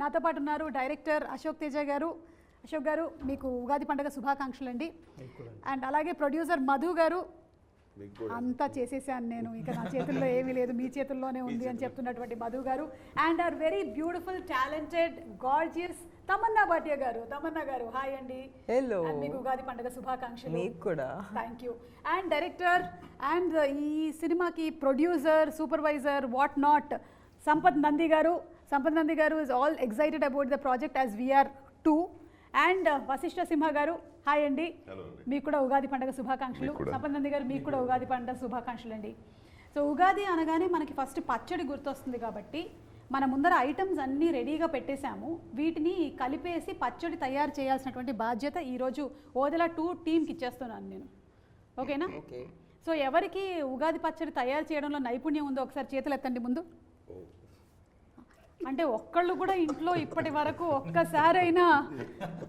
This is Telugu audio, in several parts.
నాతో పాటు ఉన్నారు డైరెక్టర్ అశోక్ తేజ గారు. అశోక్ గారు మీకు ఉగాది పండుగ శుభాకాంక్షలు అండి. అండ్ అలాగే ప్రొడ్యూసర్ మధు గారు. అంతా చేసేసాను నేను, ఇక నా చేతుల్లో ఏమీ లేదు, మీ చేతుల్లోనే ఉంది అని చెప్తున్నటువంటి Madhu garu. And are very beautiful, talented, gorgeous Tamannaah Bhatia garu. Tamannaah గారు హాయ్ అండి. హలో. మీకు ఉగాది పండుగ శుభాకాంక్షలు. మీకు కూడా. Thank you. And director and ఈ సినిమాకి producer, supervisor, what not Sampath Nandi garu. Sampath Nandi garu is all excited about the project as we are too. And Vassishta Simha garu hi అండి. మీకు కూడా ఉగాది పండుగ శుభాకాంక్షలు. సంపత్ నంది గారు మీకు కూడా ఉగాది పండుగ శుభాకాంక్షలు అండి. సో ఉగాది అనగానే మనకి ఫస్ట్ పచ్చడి గుర్తొస్తుంది కాబట్టి మన ముందర ఐటమ్స్ అన్నీ రెడీగా పెట్టేశాము. వీటిని కలిపేసి పచ్చడి తయారు చేయాల్సినటువంటి బాధ్యత ఈరోజు ఓదెలా 2 టీమ్కి ఇచ్చేస్తున్నాను నేను. ఓకేనా? సో ఎవరికి ఉగాది పచ్చడి తయారు చేయడంలో నైపుణ్యం ఉందో ఒకసారి చేతులు ఎత్తండి ముందు. అంటే ఒక్కళ్ళు కూడా ఇంట్లో ఇప్పటి వరకు ఒక్కసారైనా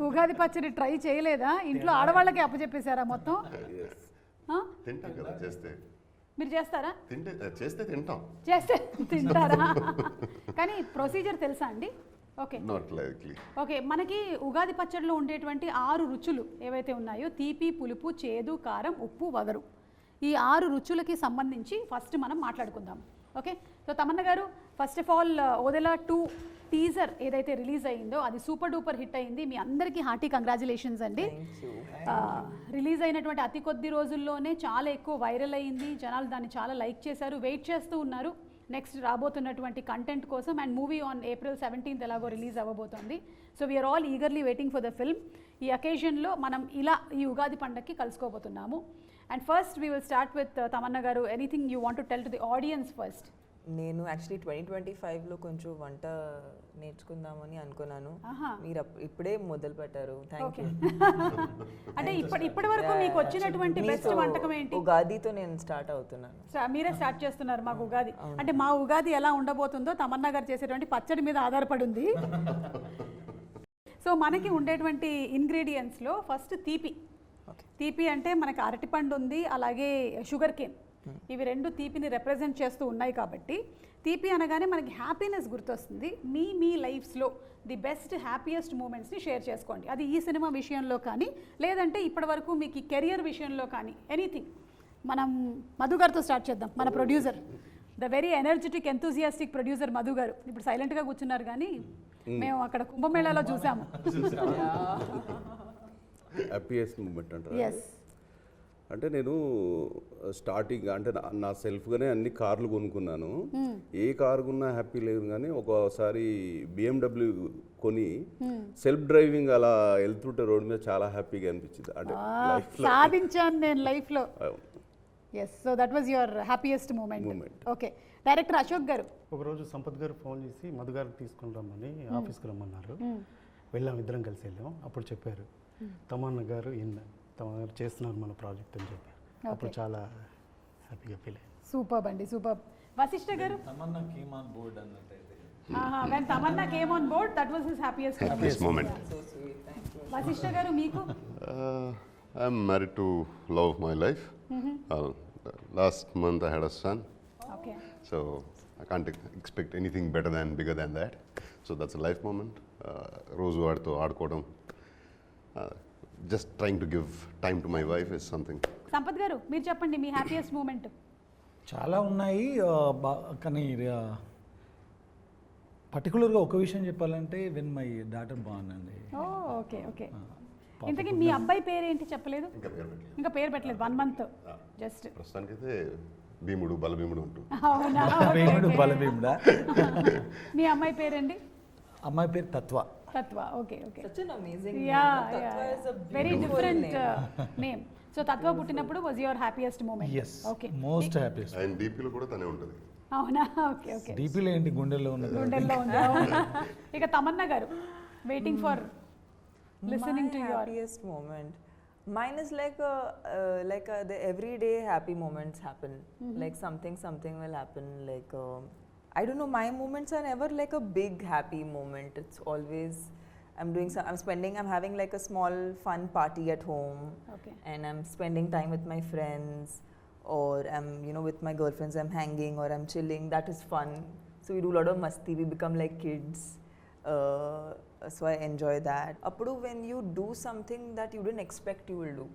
ఉగాది పచ్చడి ట్రై చేయలేదా? ఇంట్లో ఆడవాళ్ళకి అప్పచెప్పేశారా మొత్తం? మీరు చేస్తారా? చేస్తే తింటారా? కానీ ప్రొసీజర్ తెలుసా అండి? Okay okay. మనకి ఉగాది పచ్చడిలో ఉండేటువంటి 6 రుచులు ఏవైతే ఉన్నాయో తీపి, పులుపు, చేదు, కారం, ఉప్పు, వగరు, ఈ 6 రుచులకి సంబంధించి ఫస్ట్ మనం మాట్లాడుకుందాం. ఓకే. సో తమన్న గారు first of all Odela 2 teaser ఏదైతే రిలీజ్ అయ్యిందో అది సూపర్ డూపర్ హిట్ అయింది. మీ అందరికీ హార్టీ కంగ్రాచులేషన్స్ అండి. రిలీజ్ అయినటువంటి అతి కొద్ది రోజుల్లోనే చాలా ఎక్కువ వైరల్ అయ్యింది. జనాలు దాన్ని చాలా లైక్ చేశారు, వెయిట్ చేస్తూ ఉన్నారు నెక్స్ట్ రాబోతున్నటువంటి కంటెంట్ కోసం. And movie on April 17th ఎలాగో రిలీజ్ అవ్వబోతోంది. So we are all eagerly waiting for the film. ఈ అకేషన్లో మనం ఇలా ఈ ఉగాది పండగకి కలుసుకోబోతున్నాము. And first we will start with Tamannaah garu. Anything you want to tell to the audience first? నేను యాక్చువల్లీ 2025లో కొంచెం వంట నేర్చుకుందామని అనుకున్నాను. మీరు ఇప్పుడే మొదలు పెట్టారు. Thank you. అంటే ఇప్పటి వరకు మీకు వచ్చినటువంటి బెస్ట్ వంటకం ఏంటి? ఉగాదితో నేను స్టార్ట్ అవుతున్నాను. మీరే స్టార్ట్ చేస్తున్నారు మాకు ఉగాది. అంటే మా ఉగాది ఎలా ఉండబోతుందో తమన్నా గారు చేసేటువంటి పచ్చడి మీద ఆధారపడి ఉంది. సో మనకి ఉండేటువంటి ఇంగ్రీడియంట్స్లో ఫస్ట్ తీపి. తీపి అంటే మనకి అరటిపండు ఉంది, అలాగే షుగర్ కేన్. ఇవి 2 తీపిని రిప్రజెంట్ చేస్తూ ఉన్నాయి కాబట్టి తీపి అనగానే మనకి హ్యాపీనెస్ గుర్తొస్తుంది. మీ లైఫ్స్లో ది బెస్ట్ హ్యాపీయెస్ట్ మూమెంట్స్ని షేర్ చేసుకోండి. అది ఈ సినిమా విషయంలో కానీ, లేదంటే ఇప్పటి వరకు మీకు ఈ కెరియర్ విషయంలో కానీ, ఎనీథింగ్. మనం మధు గారితో స్టార్ట్ చేద్దాం. మన producer, the very energetic, enthusiastic producer Madhu గారు. ఇప్పుడు సైలెంట్గా కూర్చున్నారు, కానీ మేము అక్కడ కుంభమేళాలో చూసాము. హ్యాపీయెస్ట్ మూమెంట్ అంటారు. అంటే నేను స్టార్టింగ్ అంటే నా సెల్ఫ్గానే అన్ని కార్లు కొనుక్కున్నాను. ఏ కారు కొన్నా హ్యాపీ లేదు, కానీ ఒకసారి BMW కొని సెల్ఫ్ డ్రైవింగ్ అలా వెళ్తుంటే రోడ్ మీద చాలా హ్యాపీగా అనిపించింది. అంటే సాధించాను నేను లైఫ్లో. Yes, so that was your happiest moment. Okay. Director Ashok garu. ఒకరోజు సంపత్ గారు ఫోన్ చేసి మధు గారిని తీసుకుని రమ్మని ఆఫీస్కి రమ్మన్నారు. వెళ్ళాం, ఇద్దరం కలిసి వెళ్ళాం. అప్పుడు చెప్పారు తమన్నా గారు చేస్తున్నారు మన ప్రాజెక్ట్ అని చెప్పారు. అప్పుడు చాలా హ్యాపీగా ఫీల్ అయ్యాను. సూపర్ అండి, super. Vassishta garu. Tamannaah came on board అన్నట్టయితే when Tamanna came on board, that was his happiest moment. So sweet. Thank you. Vasishtha garu, meeku? I'm married to love of my life. Last month I had a son. Okay. So I can't expect anything better than, bigger than that. So that's a life moment. Roju aadto aadkodam. Just trying to give time to my wife is something. Sampath garu, meer cheppandi me happiest moment. చాలా ఉన్నాయి, కానీ పర్టికులర్గా ఒక విషయం చెప్పాలంటే వెన్ మై డాటర్ బార్న్ అండి. Okay okay. ఇంతకీ మీ అబ్బాయి పేరు ఏంటి చెప్పలేదు? ఇంకా పేరు పెట్టలేదు. 1 month జస్ట్. ప్రస్తుతానికైతే భీముడు, బలభీముడు అంటూ. అవునా? భీముడు, బలభీముడా? మీ అమ్మాయి పేరండి? అమ్మాయి పేరు తత్వ. తత్వ. Okay okay. Such an amazing name. Tatva is a very different name. So Tatva పుట్టినప్పుడు was your happiest moment? Yes. Okay. Most happiest. And DP లో కూడా తనే ఉంటుంది. అవునా? Okay okay. డీపీలో ఏంటి, గుండెల్లో ఉన్నది. గుండెల్లో ఉంది. ఇక తమన్నా గారు, waiting for listening to your happiest moment. Mine is like the everyday happy moments happen. Like something will happen. Like I don't know, my moments are never like a big happy moment. It's always I'm having like a small fun party at home. Okay. And I'm spending time with my friends, or I'm with my girlfriends, I'm hanging or I'm chilling. That is fun. So we do a lot of masti, we become like kids. So I enjoy that. Appudu when you do something that you didn't expect you will do.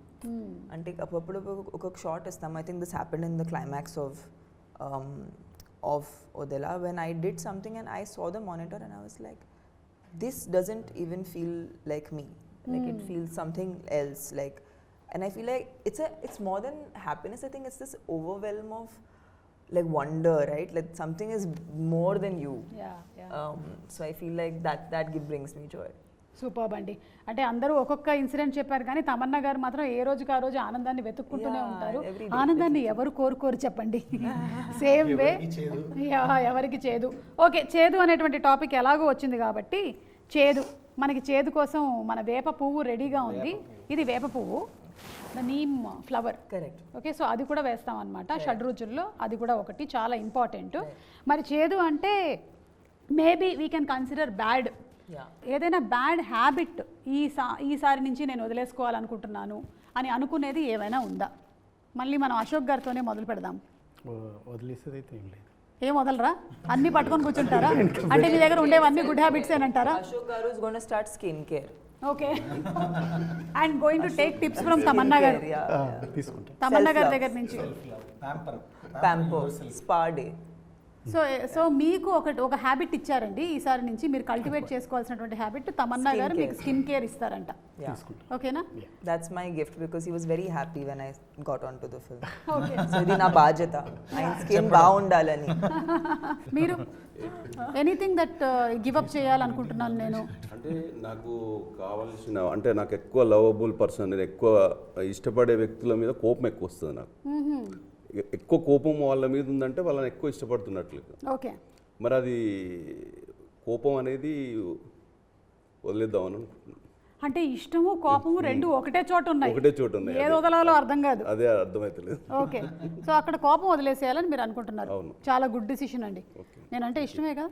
Ante appudu oka shot istam. I think this happened in the climax of Odela when I did something and I saw the monitor and I was like, this doesn't even feel like me. Like it feels something else. Like, and I feel like it's more than happiness. I think it's this overwhelm of like wonder, right? Like something is more than you. So I feel like that brings me joy. Superb అండి. అంటే అందరూ ఒక్కొక్క ఇన్సిడెంట్ చెప్పారు కానీ తమన్నా గారు మాత్రం ఏ రోజుకి ఆ రోజు ఆనందాన్ని వెతుక్కుంటూనే ఉంటారు. ఆనందాన్ని ఎవరు కోరుకోరు చెప్పండి. సేమ్ వే ఎవరికి చేదు. ఓకే, చేదు అనేటువంటి టాపిక్ ఎలాగో వచ్చింది కాబట్టి చేదు, మనకి చేదు కోసం మన వేప పువ్వు రెడీగా ఉంది. ఇది వేప పువ్వు, the neem flower. Correct. Okay, so అది కూడా వేస్తాం అనమాట షడ్రుచుల్లో. అది కూడా ఒకటి చాలా ఇంపార్టెంట్. మరి చేదు అంటే maybe we can consider bad. ఏదైనా బ్యాడ్ హ్యాబిట్ ఈసారి నుంచి నేను వదిలేసుకోవాలనుకుంటున్నాను అని అనుకునేది ఏమైనా ఉందా? మళ్ళీ మనం అశోక్ గారితోనే మొదలు పెడదాం. వదిలేసేది అయితే ఏం లేదు. ఏం వదలరా? అన్ని పట్టుకొని కూర్చుంటారా? అంటే మీ దగ్గర ఉండేవన్నీ గుడ్ హ్యాబిట్స్ ఏనంటారా? Ashok Garu is going to start skincare. Okay, and going to take tips from Tamannaah garu. తీసుకుంటా. తమన్నా గారి దగ్గర నుంచి Pamper, spa day. సో మీకు ఒక హ్యాబిట్ ఇచ్చారండి ఈసారి నుంచి మీరు కల్టివేట్ చేసుకోవాల్సినటువంటి హ్యాబిట్. తమన్నా గారు మీకు స్కిన్ కేర్ ఇస్తారంట. ఓకేనా? That's my gift because he was very happy when I got onto the film. Okay, So ఇది నా బాధ్యత, ఆయన స్కిన్ బాగుండాలని. మీరు ఎనీథింగ్ దట్ గివ్ అప్ చేయాలనుకుంటున్నాను నేను. అంటే నాకు కావాల్సిన, అంటే నాకు ఎక్కువ లవబుల్ పర్సన్, నేను ఎక్కువ ఇష్టపడే వ్యక్తుల మీద కోపం ఎక్కువ వస్తుంది నాకు. ఎక్కువ కోపం వాళ్ళ మీద ఉందంటే వాళ్ళని ఎక్కువ ఇష్టపడుతున్నట్లు. ఓకే, మరి అది కోపం అనేది వదిలేద్దామని అనుకుంటున్నాను. అంటే ఇష్టము కోపము రెండు ఒకటే చోట ఉన్నాయి. ఏది వదలాలో అర్థం కాదు. అదే అర్థమైతలేదు. ఓకే, సో అక్కడ కోపం వదిలేసేయాలని మీరు అనుకుంటున్నారు. చాలా గుడ్ డిసిషన్ అండి. నేనంటే ఇష్టమే కదా,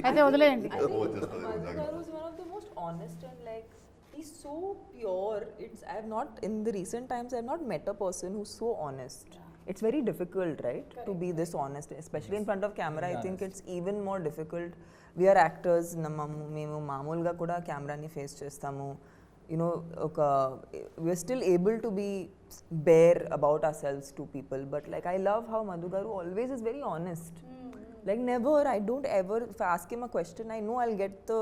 అయితే వదిలేయండి. Garu is one of the most honest and like he's so pure. I have not, in the recent times, I have not met a person who's so honest. It's very difficult, right, to be this honest, especially in front of camera. I think it's even more difficult. We are actors. మేము మామూలుగా కూడా కెమెరాని ఫేస్ చేస్తాము. You know, we're still able to be bare about ourselves to people. But like I love how Madhu Garu always is very honest. Like never, I don't ever, if I ask him a question, I know I'll get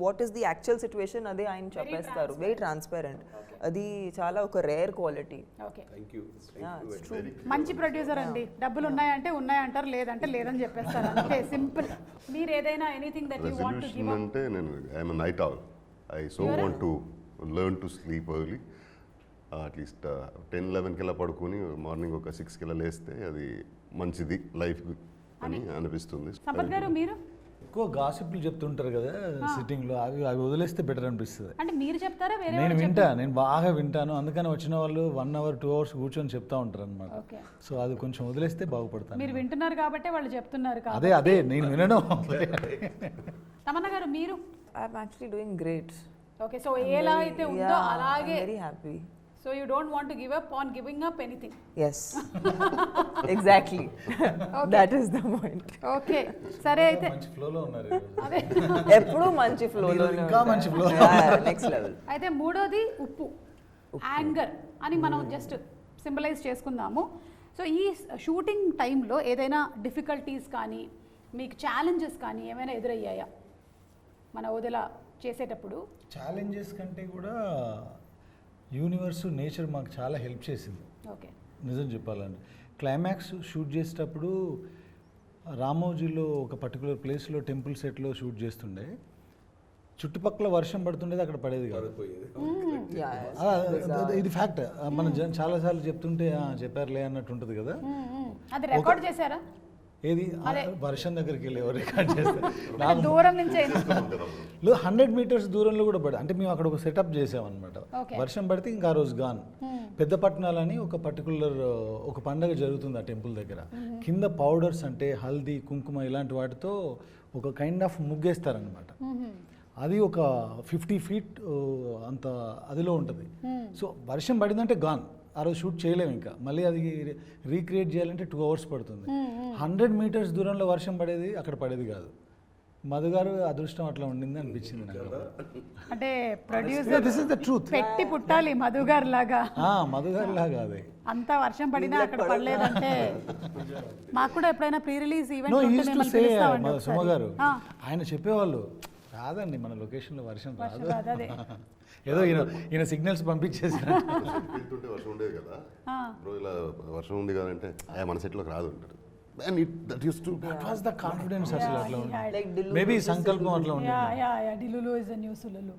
what is the actual situation, అదే ఆయన చెప్పేస్తారు. Very transparent. అది చాలా ఒక rare quality. Okay, It's true. మంచి ప్రొడ్యూసర్ అండి. డబ్బులు ఉన్నాయంటే ఉన్నాయంటారు, లేదంటే లేదని చెప్పేస్తారు. అంటే సింపుల్. మీరు ఏదైనా anything that you want to give up అంటే నేను I'm night all. I so want to learn to sleep early. At least 10-11 కిలా పడుకొని మార్నింగ్ ఒక 6 కిలా లేస్తే అది మంచిది లైఫ్ అని అనిపిస్తుంది. సంపత్ గారు మీరు ఎక్కువ గాసిప్లు చెప్తుంటారు కదా సిట్టింగ్లో, అవి వదిలేస్తే బెటర్ అనిపిస్తుంది. అంటే మీరు చెప్తారా వేరే నేను బాగా వింటాను, అందుకని వచ్చిన వాళ్ళు 1 hour 2 hours కూర్చొని చెప్తా ఉంటారు అనమాట. సో అది కొంచెం వదిలేస్తే బాగుపడతాను. మీరు వింటున్నారు కాబట్టి వాళ్ళు చెప్తున్నారు. అదే నేను వినడం. తమన్నా గారు మీరు? I'm actually doing great. Okay, so ఎలా అయితే ఉందో అలాగే. I'm very happy. So you don't want to give up on giving up anything. Yes. Exactly. That is the point. Okay, సరే అయితే మంచి ఫ్లోలో ఉన్నారు. అదే ఎప్పుడు మంచి ఫ్లోలో, ఇంకా మంచి ఫ్లో. Next level. అయితే మూడోది ఉప్పు, యాంగర్ అని మనం జస్ట్ సింబలైజ్ చేసుకుందాము. సో ఈ షూటింగ్ టైంలో ఏదైనా డిఫికల్టీస్ కానీ మీకు ఛాలెంజెస్ కానీ ఏమైనా ఎదురయ్యాయా మన వదిలా చేసేటప్పుడు? ఛాలెంజెస్ కంటే కూడా యూనివర్స్, నేచర్ మాకు చాలా హెల్ప్ చేసింది. ఓకే, నిజం చెప్పాలంటే క్లైమాక్స్ షూట్ చేసేటప్పుడు రామోజీలో ఒక పర్టికులర్ ప్లేస్లో టెంపుల్ సెట్లో షూట్ చేస్తుండే, చుట్టుపక్కల వర్షం పడుతుండేది, అక్కడ పడేది కాదు. ఇది ఫ్యాక్ట్. మనం చాలాసార్లు చెప్తుంటే చెప్పారులే అన్నట్టు ఉంటుంది కదా. అది రికార్డ్ చేశారా? ఏది వర్షం దగ్గరికి వెళ్ళి ఎవరు రికార్డ్ చేస్తారు? దూరం నుంచి 100 meters దూరంలో కూడా పడ, అంటే మేము అక్కడ ఒక సెటప్ చేసామన్నమాట. వర్షం పడితే ఇంకా ఆ రోజు గాన్. పెద్ద పట్టణాలని ఒక పర్టికులర్ ఒక పండగ జరుగుతుంది ఆ టెంపుల్ దగ్గర. కింద పౌడర్స్ అంటే హల్దీ, కుంకుమ ఇలాంటి వాటితో ఒక కైండ్ ఆఫ్ ముగ్గేస్తారనమాట. అది ఒక 50 feet అంత అదిలో ఉంటుంది. సో వర్షం పడిందంటే గాన్, ఆ రోజు షూట్ చేయలేము. ఇంకా మళ్ళీ అది రీక్రియేట్ చేయాలంటే 2 hours పడుతుంది. 100 meters దూరంలో వర్షం పడేది, అక్కడ పడేది కాదు. మధు గారు అదృష్టం అట్లా ఉండింది అనిపించింది నాకు. అంటే producer this is the truth. పెట్టి పుట్టాలి మధు గారు లాగా. మధు గారు లాగా అదే. అంత వర్షం పడినా అక్కడ పడలేదంటే మాకు కూడా ఎప్పుడైనా pre release no event use to say Suma garu ఆయన చెప్పేవాళ్ళు రాదండి మన లొకేషన్లో వర్షం రాదు. అదే ఏదో ఈయన సిగ్నల్స్ పంపించేసి వెళ్తుంటే వర్షం ఉండేది కదా, బ్రో ఇలా వర్షం ఉంది కదంటే మన సెట్లోకి రాదు అంటారు. కాన్ఫిడెన్స్ అసలు అట్లా Like Dillu మేబీ versus సంకల్పం అట్లా ఉంది. Yeah delulu is the new solulu.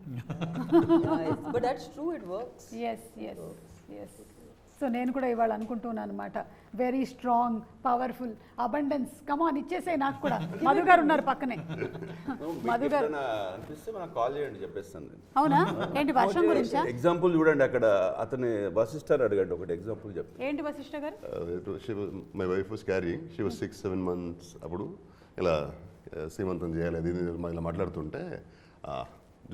But that's true, it works. Yes so నేను కూడా ఇవాళ అనుకుంటున్నాను అనమాట, very strong powerful abundance come on ఇచ్చేసే నాకు కూడా. మధు గారు ఉన్నారు పక్కనే. మధు గారు అనిపిస్తే మనకు కాల్ చేయండి, చెప్పేస్తాను నేను. అవునా ఏంటి వర్షం గురించా? ఎగ్జాంపుల్ చూడండి, అక్కడ అతని వసిస్టర్ అడగండి, ఒకటి ఎగ్జాంపుల్ చెప్తాను. ఏంటి వశిష్ఠ గారు? My wife was carrying, she was 6-7 months. అప్పుడు ఇలా సీమంతం చేయాలి అది ఇది ఇలా మాట్లాడుతుంటే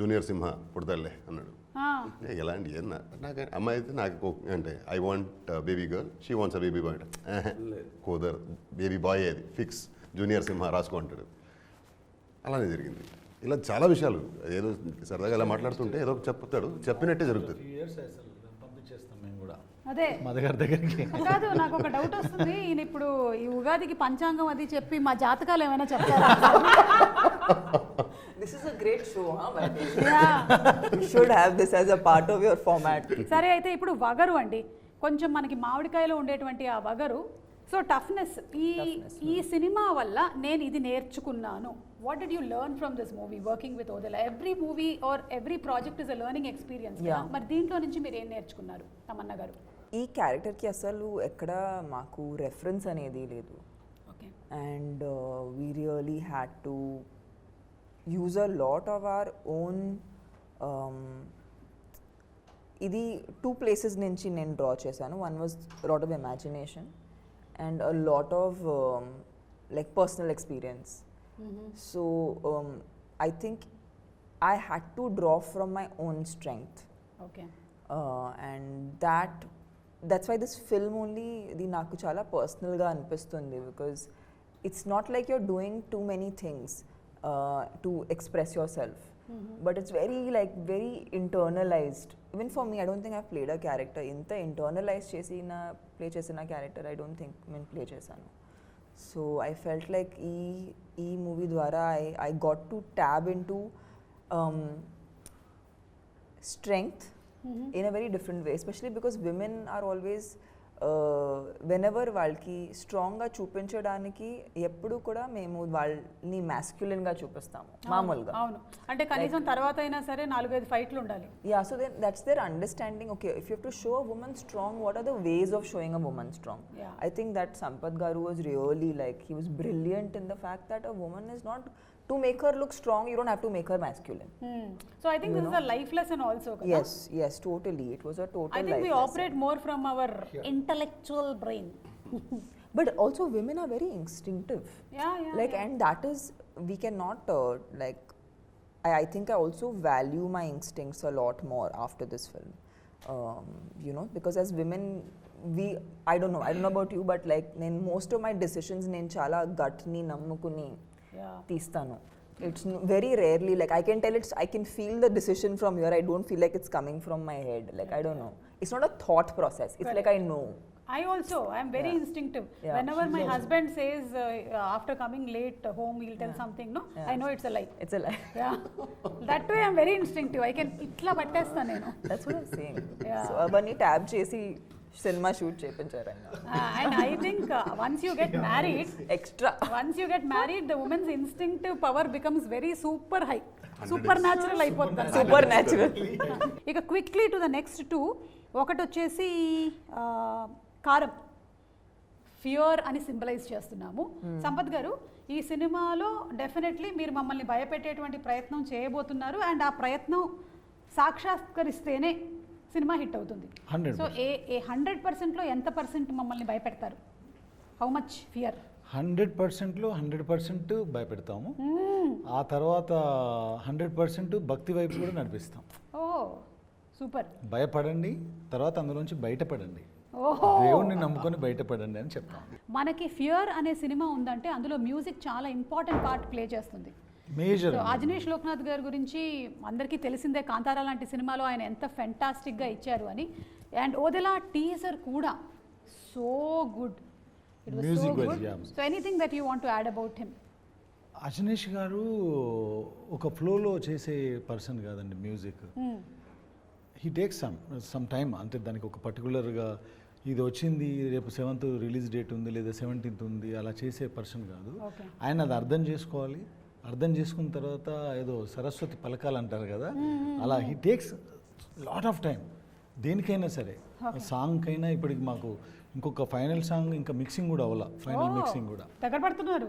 జూనియర్ సింహ పుడతాలే అన్నాడు. ఎలాంటి నాకు అమ్మాయి అయితే నాకు అంటే I want baby girl, she wants a baby boy. కోదర్ బేబీ బాయ్ అది ఫిక్స్, జూనియర్ సింహ రాసుకుంటాడు. అలానే జరిగింది. ఇలా చాలా విషయాలు ఏదో సరదాగా ఇలా మాట్లాడుతుంటే ఏదో చెప్తాడు, చెప్పినట్టే జరుగుతుంది. పంపించేస్తాం మేము కూడా అదే మధు గారి దగ్గరికి. కాదు నాకు ఒక డౌట్ వస్తుంది, ఈయన ఇప్పుడు ఈ ఉగాదికి పంచాంగం అది చెప్పి మా జాతకాలు ఏమైనా చెప్తారా? This is a great show, huh? By the way. You should have this as a part of your format. సరే అయితే ఇప్పుడు వగరు అండి, కొంచెం మనకి మామిడికాయలో ఉండేటువంటి ఆ వగరు. సో టఫ్నెస్ ఈ సినిమా వల్ల నేను ఇది నేర్చుకున్నాను. What did you learn from this movie working with Odela? Every movie or every project is a learning experience. మరి దీంట్లో నుంచి మీరు ఏం నేర్చుకున్నారు తమన్నా గారు? ఈ క్యారెక్టర్కి అసలు ఎక్కడ మాకు రెఫరెన్స్ అనేది లేదు. Okay. And we really had to use a lot of our own. ఇది 2 places నుంచి నేను డ్రా చేశాను. One was lot of imagination and a lot of like personal experience. So I think I had to draw from my own strength. Okay. And that's why this film only the naku chala personal ga anipistundi, because it's not like you're doing too many things to express yourself. But it's very internalized. Even for me, I don't think I've played a character inta internalized chesina play chesina character I don't think men play chesanu. So I felt like ee movie dwara I got to tab into strength in a very different way, especially because women are always whenever వాళ్ళకి స్ట్రాంగ్గా చూపించడానికి ఎప్పుడు కూడా మేము వాళ్ళని మ్యాస్క్యులిన్గా చూపిస్తాము మామూలుగా. అవును, అంటే కనీసం తర్వాత అయినా సరే 4-5 ఫైట్లు ఉండాలి. Yeah, so that's there understanding. Okay, if you have to show a woman strong, what are the ways of showing a woman strong? I think that Sampath garu was really like he was brilliant in the fact that a woman is not to make her look strong, you don't have to make her masculine. So I think this is a life lesson also. Yes, totally. It was a total life lesson. I think we operate more from our intellectual brain. But also women are very instinctive. Yeah. And that is, we cannot like, I think I also value my instincts a lot more after this film. Because as women, I don't know about you, but like most of my decisions నేను చాలా gut ni nammukuni తీస్తాను. It's very rarely like I can tell I can feel the decision from here. I don't feel like it's coming from my head. Like I don't know. It's not a thought process. It's like I know. I am very instinctive. Whenever my husband says after coming late home he'll tell something, no, I know it's a lie. It's a lie. Yeah. That way I'm very instinctive. I can itla pattestha nenu. That's what I'm saying. So avani tab chesi cinema shoot చేయించారు. And I think once you get married, the woman's instinctive power becomes very super high. Supernatural అయిపోతుంది. Supernatural. ఇక క్విక్లీ టు ద నెక్స్ట్ 2. ఒకటి వచ్చేసి కారం, ఫియర్ అని సింబలైజ్ చేస్తున్నాము. సంపత్ గారు, ఈ సినిమాలో డెఫినెట్లీ మీరు మమ్మల్ని భయపెట్టేటువంటి ప్రయత్నం చేయబోతున్నారు. అండ్ ఆ ప్రయత్నం సాక్షాత్కరిస్తేనే సినిమా హిట్ అవుతుంది. సో 100%లో ఎంత % మమ్మల్ని భయపెడతారు? How much fear? 100%లో 100% భయపెడతాము. ఆ తర్వాత 100% భక్తి వైపు కూడా నడిపిస్తాం. ఓ సూపర్. భయపడండి, తర్వాత అందులోంచి బయటపడండి, దేవుణ్ణి నమ్ముకొని బయటపడండి అని చెప్తాం. మనకి ఫియర్ అనే సినిమా ఉందంటే అందులో మ్యూజిక్ చాలా ఇంపార్టెంట్ పార్ట్ ప్లే చేస్తుంది. మేజర్ సో అజనీష్ లోక్నాథ్ గారి గురించి అందరికీ తెలిసిందే, కాంతారా లాంటి సినిమాలో ఆయన ఎంత ఫెంటాస్టిక్గా ఇచ్చారు అని. అండ్ ఓదెలా టీజర్ కూడా so good, it was so Music was, good. yeah. So anything that you want to add about him? Ajaneesh గారు ఒక ఫ్లోలో చేసే పర్సన్ కాదండి music. He takes some time, అంటే దానికి ఒక పర్టికులర్గా ఇది వచ్చింది రేపు 7th రిలీజ్ డేట్ ఉంది లేదా 17th ఉంది అలా చేసే పర్సన్ కాదు. ఆయన అది అర్థం చేసుకోవాలి, అర్థం చేసుకున్న తర్వాత ఏదో సరస్వతి పలకాలంటారు కదా, అలా he takes lot of time దేనికైనా సరే. సాంగ్కైనా ఇప్పటికి మాకు ఇంకొక ఫైనల్ సాంగ్ ఇంకా మిక్సింగ్ కూడా అవ్వాల, ఫైనల్ మిక్సింగ్ కూడా దగ్గర పడుతున్నారు.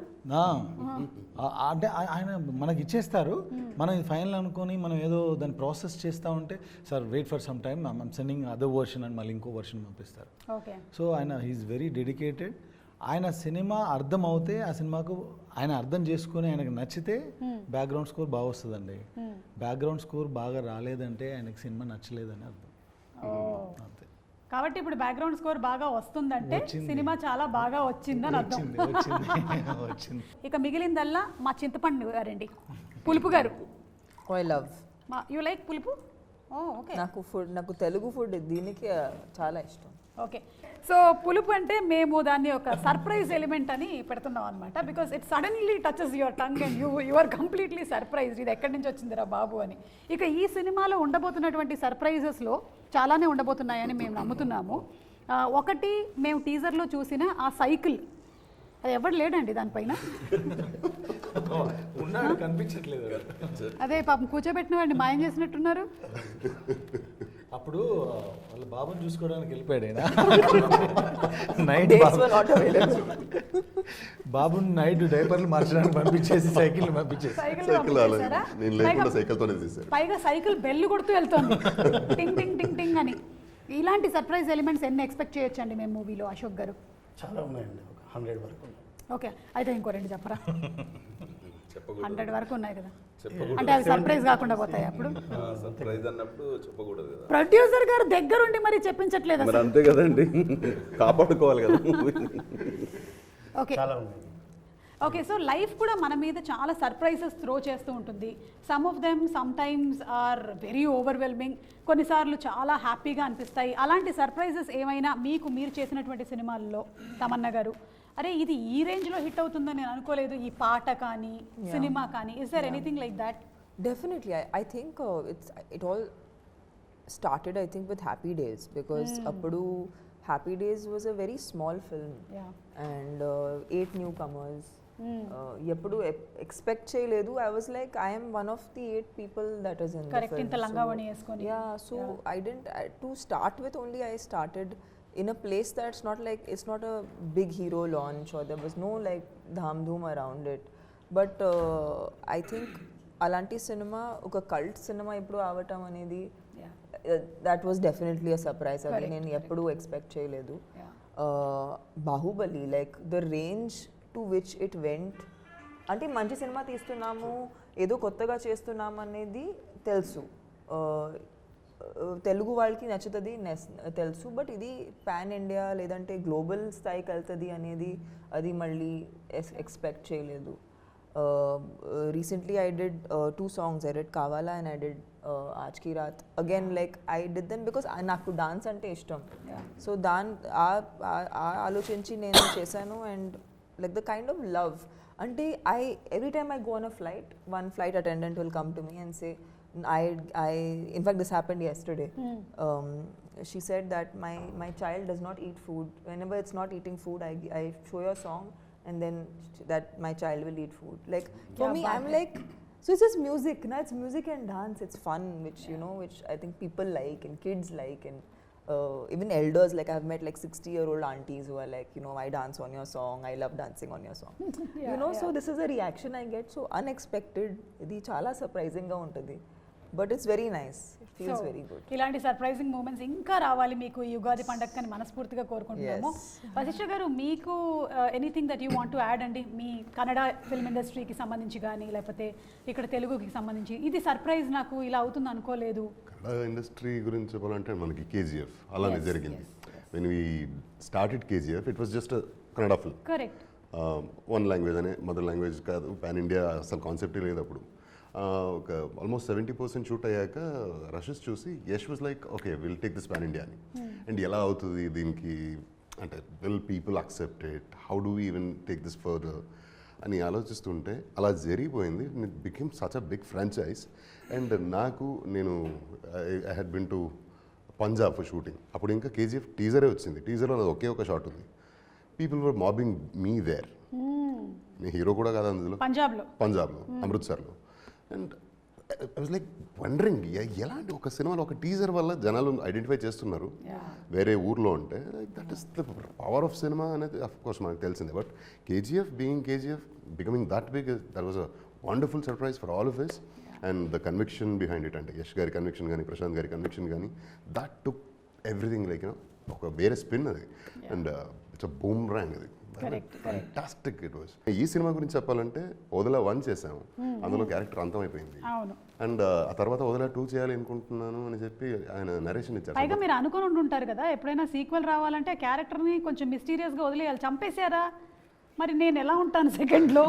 అంటే ఆయన మనకి ఇచ్చేస్తారు, మనం ఇది ఫైనల్ అనుకొని మనం ఏదో దాన్ని ప్రాసెస్ చేస్తూ ఉంటే sir wait for some time I'm sending other version అని మళ్ళీ ఇంకో వర్షన్ పంపిస్తారు. ఓకే. సో ఆయన హీఈస్ వెరీ డెడికేటెడ్. ఆయన సినిమా అర్థం అవుతే ఆ సినిమాకు ఆయన అర్థం చేసుకొని ఆయనకు నచ్చితే బ్యాక్గ్రౌండ్ స్కోర్ బాగా వస్తుందండి. బ్యాక్గ్రౌండ్ స్కోర్ బాగా రాలేదంటే ఆయనకి సినిమా నచ్చలేదని అర్థం. అంతే. కాబట్టి ఇప్పుడు బ్యాక్గ్రౌండ్ స్కోర్ బాగా వస్తుందంటే సినిమా చాలా బాగా వచ్చిందని అర్థం. వచ్చింది. ఇక మిగిలిందల్లా మా చింతపండు గారండి, పులుపు గారు. ఐ లవ్, యూ లైక్ పులుపు? ఓకే. నాకు తెలుగు ఫుడ్ దీనికి చాలా ఇష్టం. ఓకే. సో పులుపు అంటే మేము దాన్ని ఒక సర్ప్రైజ్ ఎలిమెంట్ అని పెడుతున్నాం అనమాట, because it suddenly touches your tongue and you are completely surprised, ఇది ఎక్కడి నుంచి వచ్చిందిరా బాబు అని. ఇక ఈ సినిమాలో ఉండబోతున్నటువంటి సర్ప్రైజెస్లో చాలానే ఉండబోతున్నాయని మేము నమ్ముతున్నాము. ఒకటి, మేము టీజర్లో చూసిన ఆ సైకిల్, అది ఎవరు లేడండి దానిపైన, కనిపించట్లేదు. అదే పాపం కూర్చోబెట్టిన వాడిని మాయం చేసినట్టున్నారు. అప్పుడు వాళ్ళ బాబుని చూసుకోవడానికి వెళ్ళిపోయాడు ఆయన. బాబుని నైట్ డైపర్లు మార్చడానికి పంపించేసి సైకిల్ పంపించేసి నేను లేకుండా సైకిల్తోనే తీశాను. పైగా సైకిల్ బెల్ కొడుతూ వెళ్తుంది టింగ్ టింగ్ టింగ్ టింగ్ అని. ఇలాంటి సర్ప్రైజ్ ఎలిమెంట్స్ ఎన్ని ఎక్స్పెక్ట్ చేయొచ్చండి మేము మూవీలో అశోక్ గారు? చాలా ఉన్నాయండి, ఒక 100 వరకు ఉన్నాయి. ఓకే, అయితే ఇంకో 2 చెప్పరా? 100 వరకు ఉన్నాయి కదా, చెప్పకూడదు. అంటే అవి సర్ప్రైజ్ కాకుండా పోతాయి అప్పుడు? సర్ప్రైజ్ అన్నప్పుడు చెప్పకూడదు కదా. ప్రొడ్యూసర్ గారు దగ్గరుండి మరి చెప్పించట్లేదు మరి అంతే కదండి, కాపాడుకోవాలి కదా. ఓకే. చాలా ఉన్నాయి. ఓకే, సో లైఫ్ కూడా మన మీద చాలా సర్ప్రైజెస్ త్రో చేస్తూ ఉంటుంది. Some of them sometimes are very overwhelming, కొన్నిసార్లు చాలా హ్యాపీగా అనిపిస్తాయి. అలాంటి సర్ప్రైజెస్ ఏమైనా మీరు చేసినటువంటి సినిమాల్లో తమన్నా గారు, అరే ఇది ఈ రేంజ్లో హిట్ అవుతుందని నేను అనుకోలేదు, ఈ పాట కానీ సినిమా కానీ, is there anything like that? Definitely, I think it all started, I think, with Happy Days, because appudu Happy Days was a very small film, and 8 newcomers. Eppudu expect cheyaledu. I was like, I am one of the 8 people that is in the film. Correct, inta langavani eskoni. Yeah, so I didn't, to start with only, I started in a place that's not like, it's not a big hero launch, or there was no like dham dhoom around it, but I think alanti cinema oka cult cinema ippudu avatam anedi, that was definitely a surprise. Adi nenu eppudu expect cheyaledu. Bahubali, like the range to which it went, అంటే మంచి సినిమా తీస్తున్నాము, ఏదో కొత్తగా చేస్తున్నాము అనేది తెలుసు, తెలుగు వాళ్ళకి నచ్చుతుంది తెలుసు, బట్ ఇది పాన్ ఇండియా లేదంటే గ్లోబల్ స్థాయికి వెళ్తుంది అనేది అది మళ్ళీ ఎక్స్పెక్ట్ చేయలేదు. Recently I did 2 songs. I did Kavala and I did Aaj Ki Raat. Again, like I did them because నాకు డాన్స్ అంటే ఇష్టం. సో ఆలోచించి నేను చేశాను, and like the kind of love, అంటే every time I go on a flight, one flight attendant will come to me and say, in fact this happened yesterday. She said that my child does not eat food. Whenever it's not eating food, I show your song, and then that my child will eat food. Like for me, I'm like, so it's just music, it's music and dance, it's fun, which you know, which I think people like and kids like, and even elders, like I've met like 60-year-old aunties who are like, you know, I dance on your song, I love dancing on your song. You know, so this is a reaction I get, so unexpected, ఇది చాలా సర్ప్రైజింగ్ గా ఉంటుంది, but it's very nice, it feels very good. ఇలాంటి సర్ప్రైజింగ్ మూమెంట్స్ ఇంకా రావాలి మీకు ఈ ఉగాది పండగని మనస్ఫూర్తిగా కోరుకుంటున్నాము. వశిష్ఠ గారు, మీకు anything that you want to add అండి, మీ కన్నడ ఫిల్మ్ ఇండస్ట్రీకి సంబంధించి కానీ లేకపోతే ఇక్కడ తెలుగుకి సంబంధించి, ఇది సర్ప్రైజ్ నాకు ఇలా అవుతుంది అనుకోలేదు? కన్నడ ఇండస్ట్రీ గురించి చెప్పాలంటే మనకి KGF అలానే జరిగింది. When we started KGF, it was just Kannada film. Correct. One language అనే మదర్ లాంగ్వేజ్ కాదు, పాన్ ఇండియా అసలు కాన్సెప్టే లేదు అప్పుడు. ఒక ఆల్మోస్ట్ 70% షూట్ అయ్యాక రషెస్ చూసి Yash was like okay will take this pan India అని. అండ్ ఎలా అవుతుంది దీనికి అంటే will people accept it, how do even take this further అని ఆలోచిస్తుంటే అలా జరిగిపోయింది. It became such a big franchise. And నేను I had been to Punjab for shooting. అప్పుడు ఇంకా కేజీఎఫ్ టీజరే వచ్చింది. టీజర్లో నాది ఒకే ఒక షాట్ ఉంది. People were mobbing me there. మీ హీరో కూడా కాదు అందులో, పంజాబ్లో అమృత్సర్లో. And I was like wondering ఎలాంటి ఒక సినిమాలో ఒక టీజర్ వల్ల జనాలు ఐడెంటిఫై చేస్తున్నారు వేరే ఊర్లో ఉంటే. That is the power of cinema అనేది అఫ్ కోర్స్ మనకు తెలిసిందే. But KGF being KGF becoming that big, that was a wonderful surprise for all of us. And the conviction behind it, అంటే యష్ గారి కన్విక్షన్ కానీ ప్రశాంత్ గారి కన్విక్షన్ కానీ, దట్ టుక్ ఎవ్రీథింగ్ లైక్ ఒక వేరే స్పిన్ అది. And it's a boomerang అది. Fantastic it was. ఈ సినిమా గురించి చెప్పాలంటే వదలా 1 చేసాము, అందులో క్యారెక్టర్ అంతమైపోయింది. అండ్ ఆ తర్వాత వదలా 2 చేయాలి అనుకుంటున్నాను అని చెప్పి ఆయన నరేషన్ ఇచ్చారు. పైగా మీరు అనుకుని ఉంటారు కదా ఎప్పుడైనా సీక్వెల్ రావాలంటే క్యారెక్టర్ని కొంచెం మిస్టీరియస్గా వదిలేయాలి. చంపేశారా మరి నేను ఎలా ఉంటాను సెకండ్లో?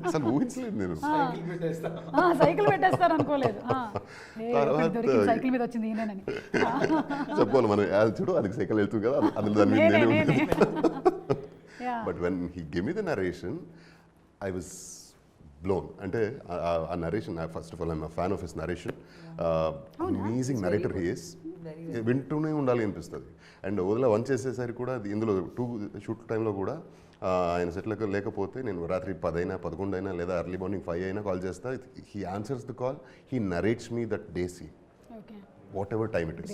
అసలు ఊహించలేదు నేను. సైకిల్ పెట్టేస్తారు అనుకోలేదు. సైకిల్ మీద వచ్చింది ఈయనని చెప్పాలి మనం. చూడు అది సైకిల్ వెళ్తుంది కదా, అందులో దాని మీద నేనే. But when he give me the narration I was blown. అంటే ఆ narration, first of all I'm fan of his narration. Amazing narrator he is. వింటూనే ఉండాలి అనిపిస్తుంది. అండ్ వదిలా 1 చేసేసరికి కూడా ఇందులో 2 షూట్ టైంలో కూడా ఆయన సెట్లకు లేకపోతే నేను రాత్రి 10 అయినా 11 అయినా లేదా ఎర్లీ మార్నింగ్ 5 అయినా కాల్ చేస్తా. He answers the call, he narrates me that day see whatever time it is.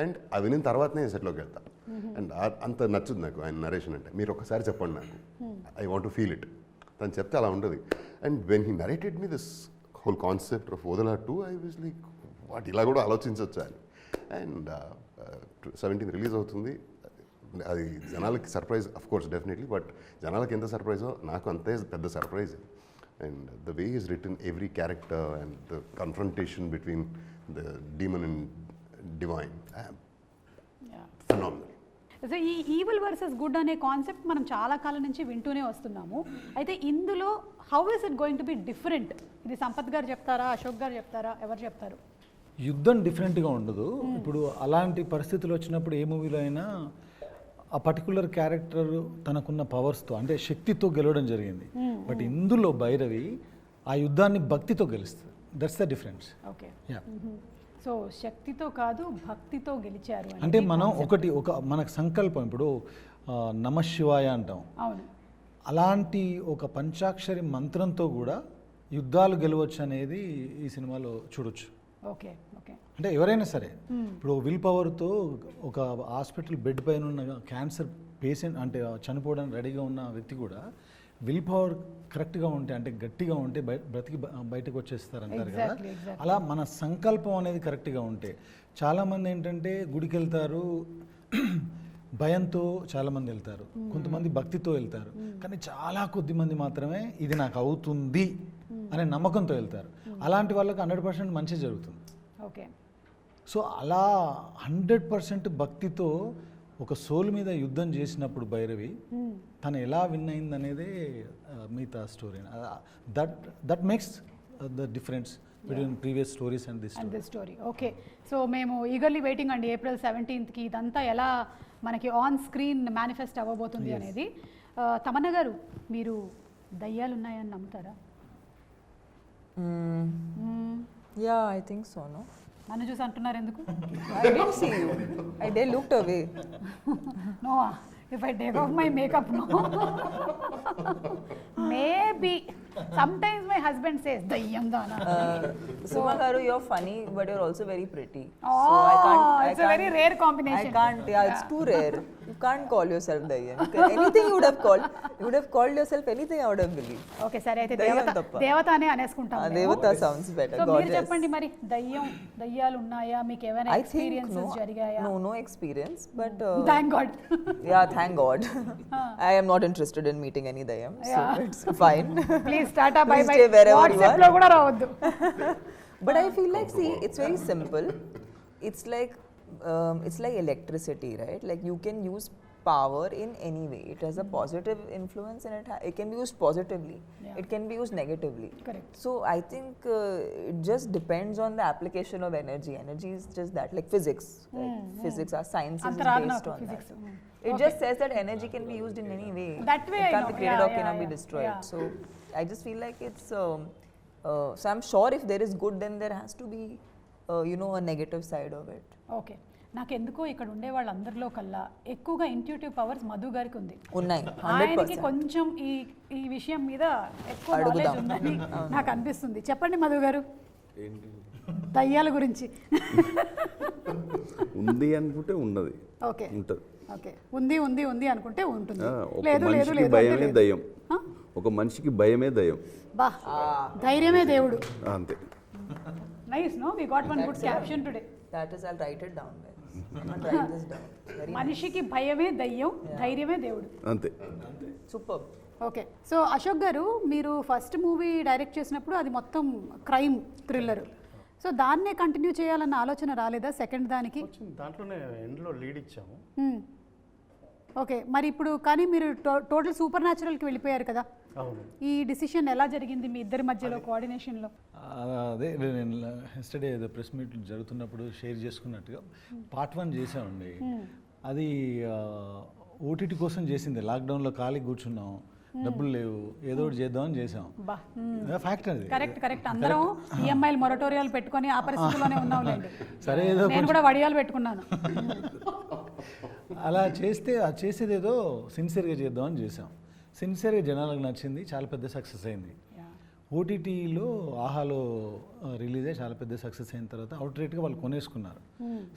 And అవి వినిన తర్వాతనే సెట్లోకి వెళ్తా. అండ్ అంత నచ్చుది నాకు ఆయన నరేషన్ అంటే. మీరు ఒకసారి చెప్పండి నాకు, I want to feel it. తను చెప్తే అలా ఉండదు. And when he narrated me this whole concept of Odela 2, I was like what, ఇలా కూడా ఆలోచించవచ్చు అని. అండ్ 17th రిలీజ్ అవుతుంది. అది జనాలకి surprise of course definitely, but జనాలకి ఎంత సర్ప్రైజో నాకు అంతే పెద్ద surprise. And the way is return every character and the confrontation between the demon and divine, phenomenal. So ఈ ఈవిల్ వర్సెస్ గుడ్ అనే కాన్సెప్ట్ మనం చాలా కాలం నుంచి వింటూనే వస్తున్నాము. అయితే ఇందులో how is it going to be different? ఇది సంపత్ గారు చెప్తారా, అశోక్ గారు చెప్తారా, ఎవరు చెప్తారు? యుద్ధం డిఫరెంట్గా ఉండదు. ఇప్పుడు అలాంటి పరిస్థితులు వచ్చినప్పుడు ఏ మూవీలో అయినా ఆ పర్టికులర్ క్యారెక్టర్ తనకున్న పవర్స్తో అంటే శక్తితో గెలవడం జరిగింది. బట్ ఇందులో భైరవి ఆ యుద్ధాన్ని భక్తితో గెలుస్తుంది. That's the difference. Okay, so శక్తితో కాదు భక్తితో గెలిచారు అంటే మనం ఒక మనకు సంకల్పం, ఇప్పుడు నమశివాయ అంటాం. అవును, అలాంటి ఒక పంచాక్షరి మంత్రంతో కూడా యుద్ధాలు గెలవచ్చు అనేది ఈ సినిమాలో చూడొచ్చు. Okay okay. అంటే ఎవరైనా సరే ఇప్పుడు విల్ పవర్తో ఒక హాస్పిటల్ బెడ్ పైన ఉన్న క్యాన్సర్ పేషెంట్ అంటే చనిపోవడానికి రెడీగా ఉన్న వ్యక్తి కూడా విల్ పవర్ కరెక్ట్గా ఉంటే అంటే గట్టిగా ఉంటే బ్రతికి బయటకు వచ్చేస్తారంటారు కదా. అలా మన సంకల్పం అనేది కరెక్ట్గా ఉంటే చాలామంది ఏంటంటే గుడికి వెళ్తారు, భయంతో చాలామంది వెళ్తారు, కొంతమంది భక్తితో వెళ్తారు, కానీ చాలా కొద్ది మంది మాత్రమే ఇది నాకు అవుతుంది అనే నమ్మకంతో వెళ్తారు. అలాంటి వాళ్ళకి 100% మంచి జరుగుతుంది. ఓకే. సో అలా 100% భక్తితో ఒక సోల్ మీద యుద్ధం చేసినప్పుడు భైరవి తను ఎలా విన్ అయింది అనేదే మిగతా story. That makes the difference between previous stories and this story. Okay, so మేము ఈగర్లీ వెయిటింగ్ అండి April 17th ఇదంతా ఎలా మనకి ఆన్ స్క్రీన్ మేనిఫెస్ట్ అవ్వబోతుంది అనేది. తమన్నా గారు, మీరు దయ్యాలు ఉన్నాయని నమ్ముతారా? Yeah, I think so, no? నన్ను చూసి అంటున్నారు ఎందుకు? I didn't see you. I looked away. No, if I take off my makeup, no. Maybe. Sometimes my husband says, dayyam dana. Suma garu, you're funny, but you're also very pretty. Oh, so it's a very rare combination. I can't, it's too rare. You can't call yourself dayyam. Anything you would have called yourself anything I would have believed. Okay, సరే అయితే దేవత అనే అనేసుకుంటాం. దేవత sounds better. సో మీరు చెప్పండి మరి, దయ్యాలు ఉన్నాయా? మీకు ఏమైనా ఎక్స్‌పీరియన్సెస్ జరిగాయా? No experience, but thank God. Yeah, thank God. I am not interested in meeting any dayyam, so it's fine. Please Tata, bye bye. WhatsApp lo kuda ravoddu. But I feel like, see, it's very simple. It's like electricity, right? Like you can use power in any way. It has a positive influence and it can be used positively. Yeah. It can be used negatively. Correct. So I think it just depends on the application of energy. Energy is just that, like physics. Like physics, our science is Antaragna based on physics. that. It just says that energy can be used in any way. That way it I can't know. be created Yeah, or cannot yeah, be yeah. destroyed. Yeah. So I just feel like it's. So I'm sure if there is good, then there has to be, a negative side of it. Okay నాకు ఎందుకో ఇక్కడ ఉండే వాళ్ళందరిలో కల్లా ఎక్కువగా ఇంట్యూటివ్ పవర్స్ మధు గారికి ఉంది. Unnai, ఆయనకి 100%. కొంచెం ఈ విషయం మీద ఎక్కువ అడుగుదాం. నాలెడ్జ్ ఉందని నాకు అనిపిస్తుంది. చెప్పండి మధు గారు దయ్యాల గురించి. ఉంది అనుకుంటే ఉన్నది, ఓకే ఉంటుంది. ఓకే ఉంది ఉంది ఉంది అనుకుంటే ఉంటుంది. ఒక లేదు లేదు మనిషికి లేదు అంటే భయమే లేదు. దయ్యం. ఆ? ఒక మనిషికి భయమే దయ్యం, బా ధైర్యమే దేవుడు. అంతే. Nice no we got one good caption today. That is, I'll write it down, guys. I'm gonna write this down. Very మనిషికి భయమే దయ్యం, ధైర్యమే దేవుడు. అంతే. superb. Okay so Ashok garu మీరు ఫస్ట్ మూవీ డైరెక్ట్ చేసినప్పుడు అది మొత్తం క్రైమ్ థ్రిల్లర్. సో దాన్నే కంటిన్యూ చేయాలన్న ఆలోచన రాలేదా సెకండ్ దానికి? వచ్చింది, దాంట్లోనే ఎండ్లో లీడ్ ఇచ్చాము. ఓకే మరి ఇప్పుడు కానీ మీరు టోటల్ సూపర్ న్యాచురల్కి వెళ్ళిపోయారు కదా, అవును. ఈ డిసిషన్ ఎలా జరిగింది మీ ఇద్దరి మధ్యలో కోఆర్డినేషన్లో? అదే నేను ఎస్టర్డే ఏదో ప్రెస్ మీట్ జరుగుతున్నప్పుడు షేర్ చేసుకున్నట్టుగా పార్ట్ 1 చేసామండి. అది ఓటీటీ కోసం చేసింది. లాక్డౌన్లో ఖాళీ కూర్చున్నాం, డబ్బులు లేవు, ఏదో ఒకటి చేద్దామని చేసాం. బా ఫ్యాక్ట్ అది. కరెక్ట్ అందరం ఈఎంఐలు మొరటోరియాలు పెట్టుకొని ఆ పరిస్థితిలోనే ఉన్నాంలేండి. సరే ఏదో నేను కూడా వడియాలు పెట్టుకున్నాను. అలా చేస్తే అది చేసేది ఏదో సిన్సియర్గా చేద్దామని చేసాం. సిన్సియర్గా జనాలకు నచ్చింది, చాలా పెద్ద సక్సెస్ అయింది. ఓటీటీలో ఆహాలో రిలీజ్ అయ్యి చాలా పెద్ద సక్సెస్ అయిన తర్వాత అవుట్ రేట్గా వాళ్ళు కొనేసుకున్నారు,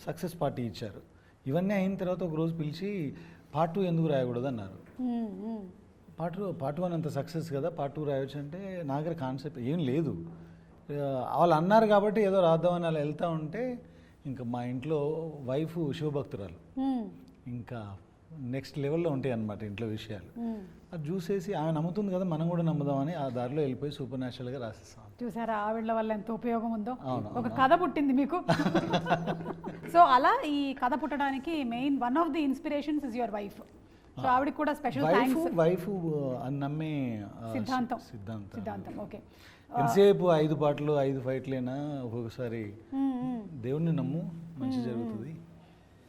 సక్సెస్ పార్టీ ఇచ్చారు. ఇవన్నీ అయిన తర్వాత ఒక రోజు పిలిచి పార్ట్ 2 ఎందుకు రాయకూడదు అన్నారు. పార్ట్ 1 అంత సక్సెస్ కదా, పార్ట్ 2 రాయొచ్చు అంటే నా దగ్గర కాన్సెప్ట్ ఏం లేదు. వాళ్ళు అన్నారు కాబట్టి ఏదో రాద్దామని అలా వెళ్తూ ఉంటే ఇంకా మా ఇంట్లో వైఫ్ శివభక్తురాలు, ఇంకా నెక్స్ట్ లెవెల్లో ఉంటాయి అన్నమాట ఇంట్లో విషయాలు. అది చూసేసి ఆమె నమ్ముతుంది కదా, మనం కూడా నమ్ముదామని ఆ దారిలో వెళ్ళిపోయి సూపర్ న్యాచురల్గా రాసేస్తాం. చూసారా ఆవిడ వల్ల ఎంత ఉపయోగం ఉందో. ఒక కథ పుట్టింది మీకు. సో అలా ఈ కథ పుట్టడానికి main one of the inspirations is your wife. So ఆవిడకి కూడా స్పెషల్ థ్యాంక్స్. వైఫ్ అని నమ్మే సిద్ధాంతం. ఓకే ఎంతసేపు 5 పాటలు 5 ఫైట్లేనా, ఒక్కొక్కసారి దేవుణ్ణి నమ్ము మంచి జరుగుతుంది.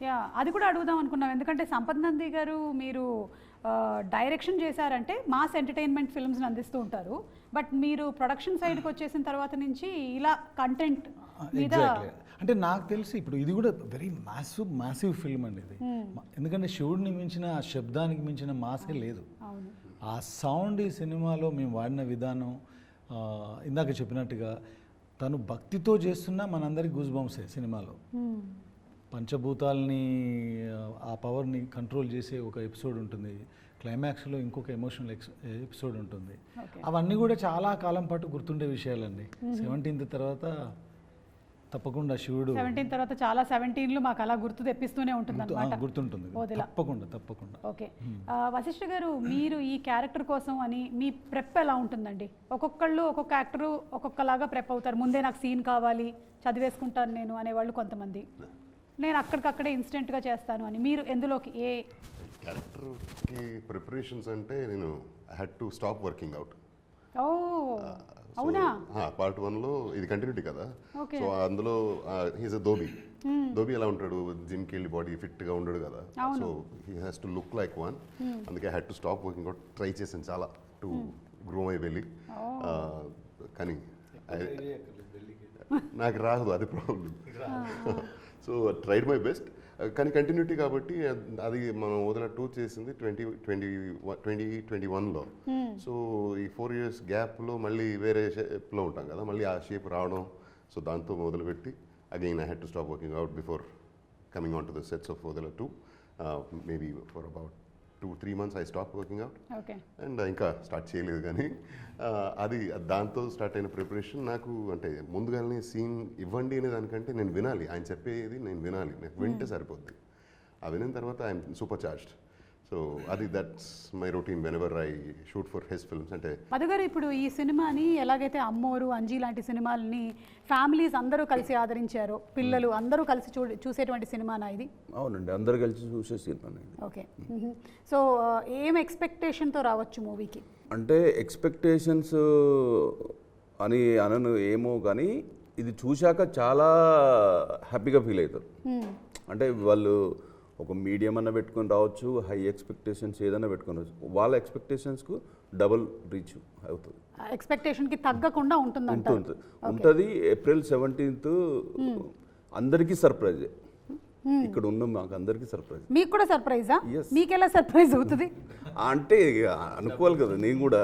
యా అది కూడా అడుగుదాం అనుకున్నాం, ఎందుకంటే సంపత్ నంది గారు మీరు డైరెక్షన్ చేశారంటే మాస్ ఎంటర్టైన్మెంట్ ఫిల్మ్స్ని అందిస్తూ ఉంటారు. బట్ మీరు ప్రొడక్షన్ సైడ్కి వచ్చేసిన తర్వాత నుంచి ఇలా కంటెంట్ మీద అంటే నాకు తెలిసి ఇప్పుడు ఇది కూడా వెరీ మ్యాసివ్ ఫిల్మ్ అండి ఇది. ఎందుకంటే శివుడిని మించిన ఆ శబ్దానికి మించిన మాసే లేదు. ఆ సౌండ్ ఈ సినిమాలో మేము వాడిన విధానం, ఇందాక చెప్పినట్టుగా తను భక్తితో చేస్తున్నా మనందరికి గూస్ బంప్సే సినిమాలో. పంచభూతాలని ఆ పవర్ని కంట్రోల్ చేసే ఒక ఎపిసోడ్ ఉంటుంది, క్లైమాక్స్లో ఇంకొక ఎమోషనల్ ఎపిసోడ్ ఉంటుంది. అవన్నీ కూడా చాలా కాలం పాటు గుర్తుండే విషయాలండి. 17th తర్వాత తప్పకుండా శివుడు 17 తర్వాత చాలా 17లు మాకు అలా గుర్తు తెప్పిస్తూనే ఉంటుంది అన్నమాట. గుర్తుంటుంది తప్పకుండా. ఓకే వశిష్ఠ గారు, మీరు ఈ క్యారెక్టర్ కోసం అని మీ ప్రెప్ ఎలా ఉంటుందండి? ఒక్కొక్కళ్ళు ఒక్కొక్క యాక్టరు ఒక్కొక్కలాగా ప్రెప్ అవుతారు. ముందే నాకు సీన్ కావాలి, చదివేసుకుంటాను నేను అనేవాళ్ళు కొంతమంది, నేను అక్కడికక్కడే ఇన్స్టెంట్గా చేస్తాను అని. మీరు ఎందులోకి ఏ క్యారెక్టర్కి ప్రిపరేషన్స్ అంటే నేను I had to stop working out. ఓ అవునా? పార్ట్ 1లో ఇది కంటిన్యూటీ కదా, సో అందులో హీస్ అ ధోబీ ఎలా ఉంటాడు, జిమ్కి వెళ్ళి బాడీ ఫిట్గా ఉండడు కదా, so he has to look like one. అందుకే I had to stop working out. Try చేశాను చాలా టు గ్రో మై బెల్లీ, కానీ నాకు రాదు, అది problem. So tried my best, కానీ కంటిన్యూటీ కాబట్టి అది మనం వదిన 2 చేసింది 2021లో. సో ఈ 4 years గ్యాప్లో మళ్ళీ వేరే షేప్లో ఉంటాం కదా, మళ్ళీ ఆ షేప్ రావడం, సో దాంతో మొదలుపెట్టి again I had to stop working out before coming on to the sets of వదిన 2. Maybe for about 2-3 months I stop working out. And ఇంకా స్టార్ట్ చేయలేదు, కానీ అది దాంతో స్టార్ట్ అయిన ప్రిపరేషన్ నాకు అంటే ముందుగానే సీన్ ఇవ్వండి అనే దానికంటే నేను వినాలి, ఆయన చెప్పేది నేను వినాలి, నాకు వింటే సరిపోద్ది. ఆ వినిన తర్వాత ఐఎమ్ సూపర్ చార్జ్డ్. సో అది that's my routine when ever I shoot for his films. అంటే మధుగారు ఇప్పుడు ఈ సినిమాని ఎలాగైతే అమ్మోరు, అంజీ లాంటి సినిమాలని ఫ్యామిలీస్ అందరూ కలిసి ఆదరించారో, పిల్లలు అందరూ కలిసి చూసేటువంటి సినిమానా ఇది? అవునండి, అందరు కలిసి చూసే సినిమా. ఓకే. సో ఏం ఎక్స్పెక్టేషన్తో రావచ్చు మూవీకి? అంటే ఎక్స్పెక్టేషన్స్ అని అనను ఏమో, కానీ ఇది చూశాక చాలా హ్యాపీగా ఫీల్ అవుతారు. అంటే వాళ్ళు ఒక మీడియం అన్న పెట్టుకొని రావచ్చు, హై ఎక్స్పెక్టేషన్స్ ఏదైనా పెట్టుకొని రావచ్చు, వాళ్ళ ఎక్స్పెక్టేషన్స్కు డబుల్ రీచ్ అవుతుంది. ఎక్స్పెక్టేషన్కి తగ్గకుండా ఉంటుంది. ఏప్రిల్ 17th అందరికీ సర్ప్రైజ్. ఇక్కడ ఉన్న మాకు అందరికీ సర్ప్రైజ్. మీకు కూడా సర్ప్రైజా? మీకు ఎలా సర్ప్రైజ్ అవుతుంది అంటే అనుకోవాలి కదా, నేను కూడా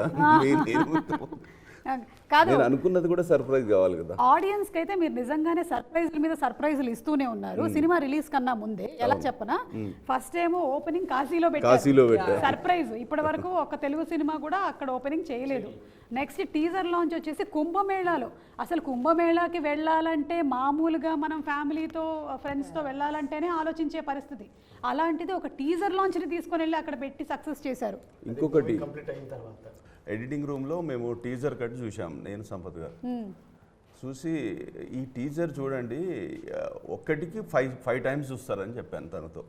కాదు, నేను అనుకున్నది కూడా సర్ప్రైజ్ కావాలి కదా. ఆడియన్స్ కి అయితే మీరు నిజంగానే సర్ప్రైజ్ల మీద సర్ప్రైజ్లు ఇస్తూనే ఉన్నారు. సినిమా రిలీజ్ కన్నా ముందే ఎలా చెప్పనా, ఫస్ట్ ఏమో ఓపెనింగ్ కాశీలో పెట్టారు సర్ప్రైజ్. ఇప్పటి వరకు ఒక తెలుగు సినిమా కూడా అక్కడ ఓపెనింగ్ చేయలేదు. నెక్స్ట్ టీజర్ లాంచ్ వచ్చేసి కుంభమేళాలో. అసలు కుంభమేళాకి వెళ్ళాలంటే మామూలుగా మనం ఫ్యామిలీతో ఫ్రెండ్స్తో వెళ్ళాలంటేనే ఆలోచించే పరిస్థితి. అలాంటిది ఒక టీజర్ లాంచ్ని తీసుకొని వెళ్ళి అక్కడ పెట్టి సక్సెస్ చేశారు. ఇంకొకటి కంప్లీట్ అయిన తర్వాత ఎడిటింగ్ రూమ్లో మేము టీజర్ కట్ చూసాం, నేను సంపత్ గారు చూసి, ఈ టీజర్ చూడండి ఒక్కటికి 5 times చూస్తారని చెప్పాను తనతో.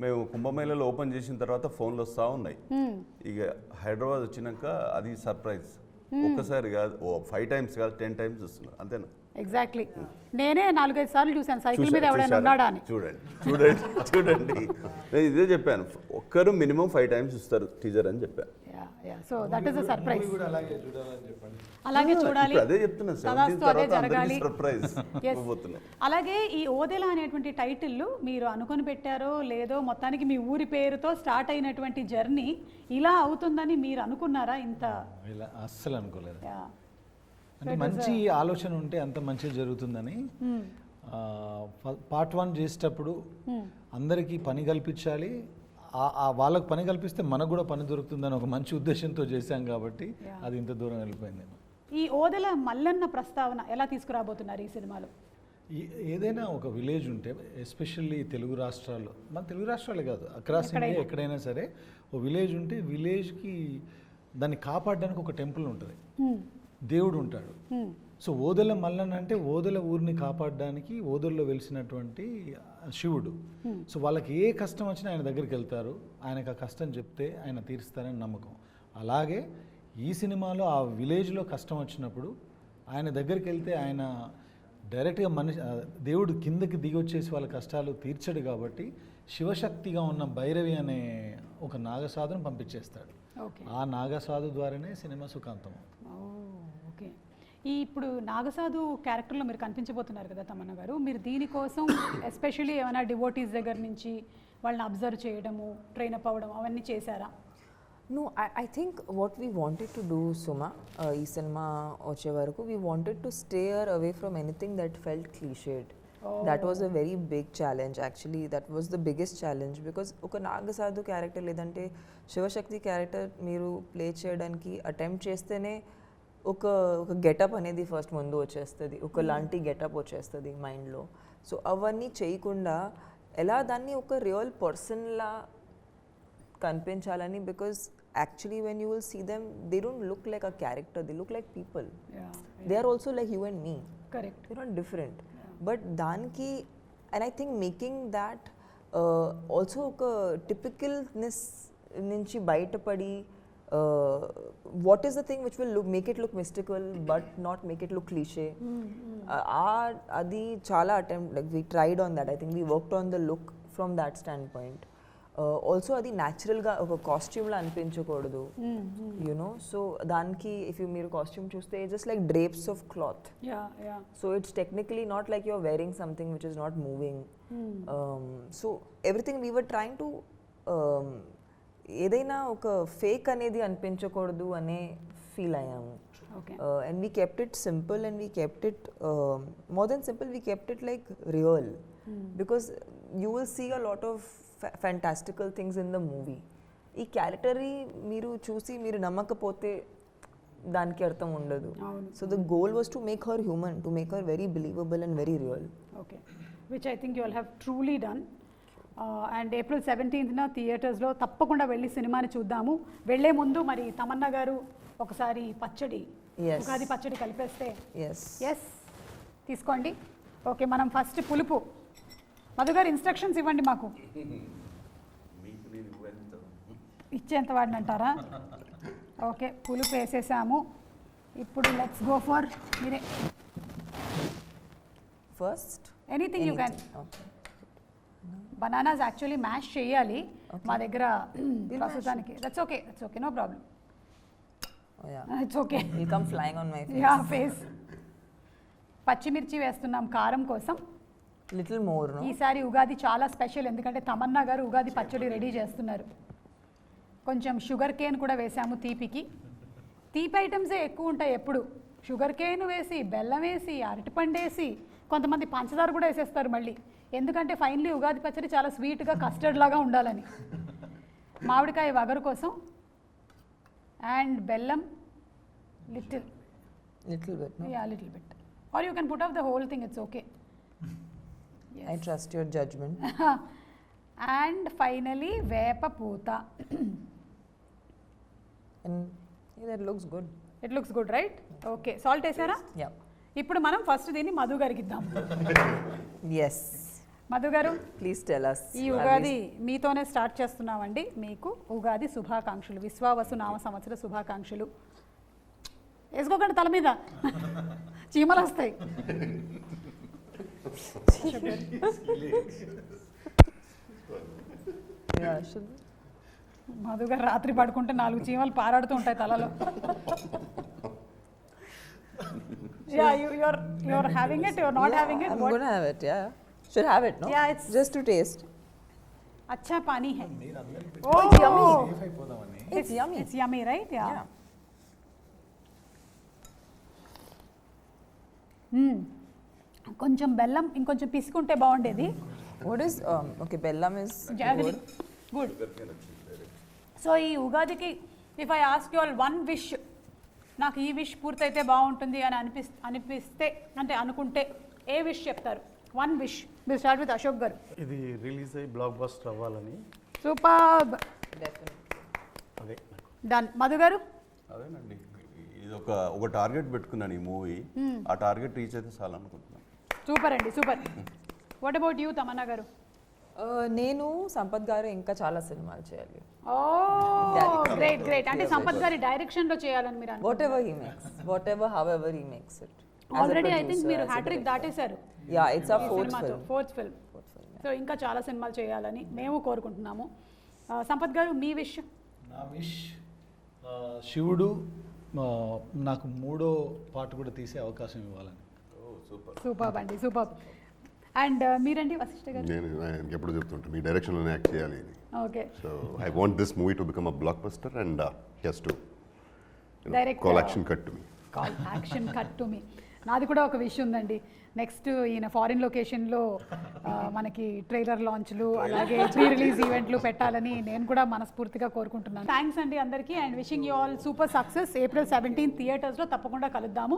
మేము కుంభమేళలో ఓపెన్ చేసిన తర్వాత ఫోన్లు వస్తూ ఉన్నాయి. ఇక హైదరాబాద్ వచ్చినాక అది సర్ప్రైజ్. ఒక్కసారి కాదు, 5 times కాదు, 10 times చూస్తున్నారు, అంతేనా? ఎగ్జాక్ట్లీ. నేనే 4-5 సార్లు చూశాను సైకిల్ మీద ఎవడైనా ఉన్నాడా అని. చూడండి నేను ఇదే చెప్పాను, ఒక్కరు మినిమం 5 times చూస్తారు టీజర్ అని చెప్పాను. So that is a surprise. అలాగే చూడాలి, అదే చెప్తున్నా, అదే జరగాలి. సర్ప్రైజ్. అలాగే ఈ ఓదెల అనేటువంటి టైటిల్ మీరు అనుకొని పెట్టారో లేదో, మొత్తానికి మీ ఊరి పేరుతో స్టార్ట్ అయినటువంటి జర్నీ ఇలా అవుతుందని మీరు అనుకున్నారా? ఇంత ఇలా అస్సలు అనుకోలేదు. అంటే మంచి ఆలోచన ఉంటే అంత మంచిగా జరుగుతుందని. పార్ట్ 1 చేసేటప్పుడు అందరికీ పని కల్పించాలి, వాళ్ళకు పని కల్పిస్తే మనకు కూడా పని దొరుకుతుందని ఒక మంచి ఉద్దేశంతో చేశాం కాబట్టి అది ఇంత దూరం వెళ్ళిపోయింది. ఈ ఓదెల మల్లన్న ప్రస్తావన ఎలా తీసుకురాబోతున్నారు ఈ సినిమాలో? ఏదైనా ఒక విలేజ్ ఉంటే, ఎస్పెషల్లీ తెలుగు రాష్ట్రాల్లో, మన తెలుగు రాష్ట్రాలే కాదు, అక్రాస్ ఇండియా ఎక్కడైనా సరే ఓ విలేజ్ ఉంటే విలేజ్కి దాన్ని కాపాడడానికి ఒక టెంపుల్ ఉంటుంది, దేవుడు ఉంటాడు. సో ఓదెల మల్లన్న అంటే ఓదెల ఊరిని కాపాడడానికి ఓదెల్లో వెలిసినటువంటి శివుడు. సో వాళ్ళకి ఏ కష్టం వచ్చినా ఆయన దగ్గరికి వెళ్తారు, ఆయనకు ఆ కష్టం చెప్తే ఆయన తీరుస్తారని నమ్మకం. అలాగే ఈ సినిమాలో ఆ విలేజ్లో కష్టం వచ్చినప్పుడు ఆయన దగ్గరికి వెళ్తే ఆయన డైరెక్ట్గా దేవుడు కిందకి దిగి వచ్చేసి వాళ్ళ కష్టాలు తీర్చడు కాబట్టి శివశక్తిగా ఉన్న భైరవి అనే ఒక నాగసాధును పంపించేస్తాడు. ఆ నాగసాధు ద్వారానే సినిమా సుఖాంతం. ఓకే. ఈ ఇప్పుడు నాగసాధు క్యారెక్టర్లో మీరు కనిపించబోతున్నారు కదా తమన్నా గారు, మీరు దీనికోసం ఎస్పెషల్లీ ఏమైనా డివోటీస్ దగ్గర నుంచి వాళ్ళని అబ్జర్వ్ చేయడము, ట్రైన్ అప్ అవ్వడం అవన్నీ చేశారా? No, I think what we wanted to do, Suma, ee cinema vache varaku, we wanted to steer away from anything that felt cliched. That was a very big challenge actually. That was the biggest challenge because oka Nagasadhu character ledante Shivashakti character meeru play cheyadaniki attempt chestene ఒక గెటప్ అనేది ఫస్ట్ ముందు వచ్చేస్తుంది, ఒక లాంటి గెటప్ వచ్చేస్తుంది మైండ్లో. సో అవన్నీ చేయకుండా ఎలా దాన్ని ఒక రియల్ పర్సన్లా కనిపించాలని, because actually when you will see them they don't look like a character, they look like people. They are also like you and me, correct, they are not different. But దానికి and I think making that also ఒక టిపికల్నెస్ నుంచి బయటపడి what is the thing which will make it look mystical but not make it look cliche. Adi chala attempt, like we tried on that. I think we worked on the look from that standpoint. Also adi natural ga oka costume la anpinchakodadu, you know. So danki if you meeru costume chuste it's just like drapes of cloth. So it's technically not like you're wearing something which is not moving. So everything we were trying to ఏదైనా ఒక ఫేక్ అనేది అనిపించకూడదు అనే ఫీల్ అయ్యాము. And we kept it simple and we kept it more than simple, we kept it like real because you will see a lot of fantastical things in the movie. ఈ క్యారెక్టర్ని మీరు చూసి మీరు నమ్మకపోతే దానికి అర్థం ఉండదు. So the goal was to make her human, to make her very believable and very real. Okay, which I think you will have truly done. And April 17th థియేటర్స్లో తప్పకుండా వెళ్ళి సినిమాని చూద్దాము. వెళ్ళే ముందు మరి తమన్నా గారు ఒకసారి పచ్చడి, Yes. ఉగాది పచ్చడి కలిపేస్తే. ఎస్ ఎస్, తీసుకోండి. ఓకే, మనం ఫస్ట్ పులుపు. మధు గారు ఇన్స్ట్రక్షన్స్ ఇవ్వండి మాకు. ఇచ్చేంత వాడిని అంటారా? ఓకే, పులుపు వేసేసాము. ఇప్పుడు లెట్స్ గో ఫర్ మీరే first anything you can. Bananas actually mash చేయాలి మా దగ్గర ప్రస్తుతానికి. That's okay, that's okay, no problem. It's okay, will come flying on my yeah face. పచ్చిమిర్చి వేస్తున్నాం కారం కోసం. Little more. ఈసారి ఉగాది చాలా స్పెషల్, ఎందుకంటే తమన్నా గారు ఉగాది పచ్చడి రెడీ చేస్తున్నారు. కొంచెం షుగర్ కేన్ కూడా వేసాము తీపికి. తీపి ఐటమ్సే ఎక్కువ ఉంటాయి ఎప్పుడు. షుగర్ కేన్ వేసి, బెల్లం వేసి, అరటిపండు వేసి, కొంతమంది పంచదార కూడా వేసేస్తారు మళ్ళీ. ఎందుకంటే ఫైనలీ ఉగాది పచ్చడి చాలా స్వీట్గా కస్టర్డ్ లాగా ఉండాలని. మామిడికాయ వగరు కోసం అండ్ బెల్లం little bit. Yeah little bit, or you can put of the whole thing, it's okay. I trust your judgement. And finally వేప పూత. That looks good. It looks good right? Okay, salt వేసారా? యా. ఇప్పుడు మనం ఫస్ట్ దీన్ని మధు గారికి ఇద్దాం. ఎస్. మధు గారు, ప్లీజ్ టెల్ us. ఈ ఉగాది మీతోనే స్టార్ట్ చేస్తున్నామండి. మీకు ఉగాది శుభాకాంక్షలు, విశ్వావసు నామ సంవత్సర శుభాకాంక్షలు. వేసుకోకండి తల మీద, చీమలు వస్తాయి. మధు గారు రాత్రి పడుకుంటే 4 చీమలు పారాడుతూ ఉంటాయి తలలో. Yeah, you're having it, you're not having it. I'm What? going to have it, yeah. Should have it, no? Yeah, it's- just to taste. अच्छा पानी है. Oh, it's yummy. అయిపోదామని. It's yummy. It's yummy, right? Yeah. Yeah. కొంచెం బెల్లం ఇంకొంచెం పిసుకుంటే బాగుండేది. What is okay? Bellam is jaggery good. Good. So ఈ ఉగాదికి if I ask you all one wish, నాకు ఈ విష్ పూర్తయితే బాగుంటుంది అని అనిపిస్తే అంటే అనుకుంటే ఏ విష్ చెప్తారు? One wish. మీరు స్టార్ట్ విత్ అశోక్ గారు. ఇది రిలీజ్ అయ్యి బ్లాక్ బస్టర్ అవ్వాలని. Super, Definitely. అదే డన్. మధు గారు? అదేనండి, ఇది ఒక టార్గెట్ పెట్టుకున్నాను ఈ మూవీ. ఆ టార్గెట్ రీచ్ అయితే చాలా అనుకుంటున్నాను. సూపర్ అండి, super. What about you Tamannaah గారు? నేను సంపత్ గారు ఇంకా చాలా సినిమాలు చేయాలి. ఓ గ్రేట్ గ్రేట్. అంటే సంపత్ గారి డైరెక్షన్ లో చేయాలని మీరు Whatever he makes, however he makes it. Already I think మీరు హ్యాట్రిక్ దాటేశారు. Yeah, it's our fourth film. Fourth film. So ఇంకా చాలా సినిమాలు చేయాలని మేము కోరుకుంటున్నాము. సంపత్ గారు, మీ విష్? నా విష్ శివుడు నాకు 3వ పార్ట్ కూడా తీసే అవకాశం ఇవ్వాలని. సూపర్ అండి, సూపర్. అండ్ మీరండి వశిష్ఠ గారు? నేను ఎప్పుడు చెప్తుంటా మీ డైరెక్షన్లోనే యాక్ట్ చేయాలి అని. Okay. So I want this movie to become a blockbuster and he's to Direct, call action cut to me. Call action cut to me. నాది కూడా ఒక విష్ ఉందండి. నెక్స్ట్ ఈయన ఫారిన్ లొకేషన్లో మనకి ట్రైలర్ లాంచ్లు అలాగే ప్రీ రిలీజ్ ఈవెంట్లు పెట్టాలని నేను కూడా మనస్ఫూర్తిగా కోరుకుంటున్నాను. థ్యాంక్స్ అండి అందరికీ, and wishing you all super success. April 17 థియేటర్స్లో తప్పకుండా కలుద్దాము.